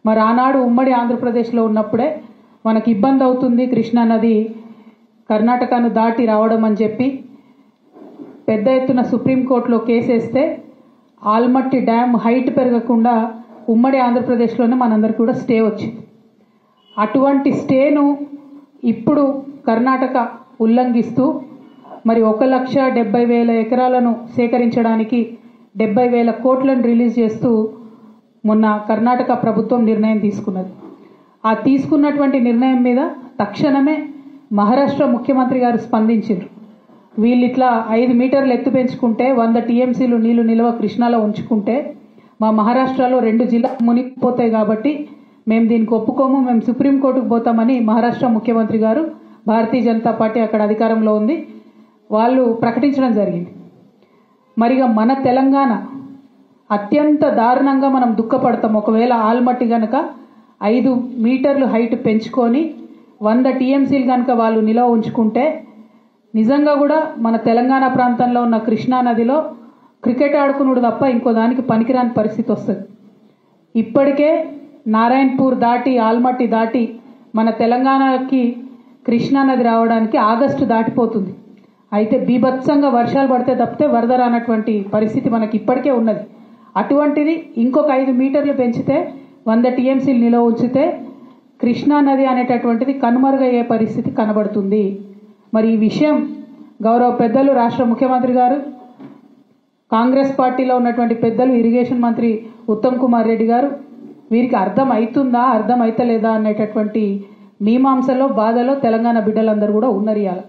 మరి ఆనాడు ఉమ్మడి ఆంధ్రప్రదేశ్లో ఉన్నప్పుడే మనకి ఇబ్బంది అవుతుంది కృష్ణా నది కర్ణాటకను దాటి రావడం అని చెప్పి పెద్ద ఎత్తున సుప్రీంకోర్టులో కేసేస్తే ఆల్మట్టి డ్యామ్ హైట్ పెరగకుండా ఉమ్మడి ఆంధ్రప్రదేశ్లోనే మనందరికీ కూడా స్టే వచ్చింది. అటువంటి స్టేను ఇప్పుడు కర్ణాటక ఉల్లంఘిస్తూ మరి 1,70,000 ఎకరాలను సేకరించడానికి 70,000 కోట్లను రిలీజ్ చేస్తూ మొన్న కర్ణాటక ప్రభుత్వం నిర్ణయం తీసుకున్నది. ఆ తీసుకున్నటువంటి నిర్ణయం మీద తక్షణమే మహారాష్ట్ర ముఖ్యమంత్రి గారు స్పందించారు. వీళ్ళు ఇట్లా 5 మీటర్లు ఎత్తు పెంచుకుంటే 100 టీఎంసీలు నీళ్లు నిల్వ కృష్ణాలో ఉంచుకుంటే మా మహారాష్ట్రలో 2 జిల్లాలు మునిగిపోతాయి కాబట్టి మేము దీనికి ఒప్పుకోము, మేము సుప్రీంకోర్టుకు పోతామని మహారాష్ట్ర ముఖ్యమంత్రి గారు, భారతీయ జనతా పార్టీ అక్కడ అధికారంలో ఉంది, వాళ్ళు ప్రకటించడం జరిగింది. మరిగా మన తెలంగాణ అత్యంత దారుణంగా మనం దుఃఖపడతాం. ఒకవేళ ఆల్మట్టి కనుక 5 మీటర్లు హైట్ పెంచుకొని 100 టీఎంసీలు కనుక వాళ్ళు నిల్వ ఉంచుకుంటే నిజంగా కూడా మన తెలంగాణ ప్రాంతంలో ఉన్న కృష్ణా నదిలో క్రికెట్ ఆడుకునుడు తప్ప ఇంకో దానికి పనికిరాని పరిస్థితి వస్తుంది. ఇప్పటికే నారాయణపూర్ దాటి ఆల్మట్టి దాటి మన తెలంగాణకి కృష్ణా నది రావడానికి ఆగస్టు దాటిపోతుంది. అయితే బీభత్సంగా వర్షాలు పడితే తప్పితే వరద రానటువంటి పరిస్థితి మనకి ఇప్పటికే ఉన్నది. అటువంటిది ఇంకొక 5 మీటర్లు పెంచితే 100 టీఎంసీలు నిల్వ ఉంచితే కృష్ణా నది అనేటటువంటిది కనుమరుగయ్యే పరిస్థితి కనబడుతుంది. మరి ఈ విషయం గౌరవ పెద్దలు రాష్ట్ర ముఖ్యమంత్రి గారు, కాంగ్రెస్ పార్టీలో ఉన్నటువంటి పెద్దలు ఇరిగేషన్ మంత్రి ఉత్తమ్ కుమార్ రెడ్డి గారు వీరికి అర్థం అవుతుందా అర్థం అవుతలేదా అనేటటువంటి మీమాంసలో బాధలో తెలంగాణ బిడ్డలందరూ కూడా ఉన్నారు ఇవాళ.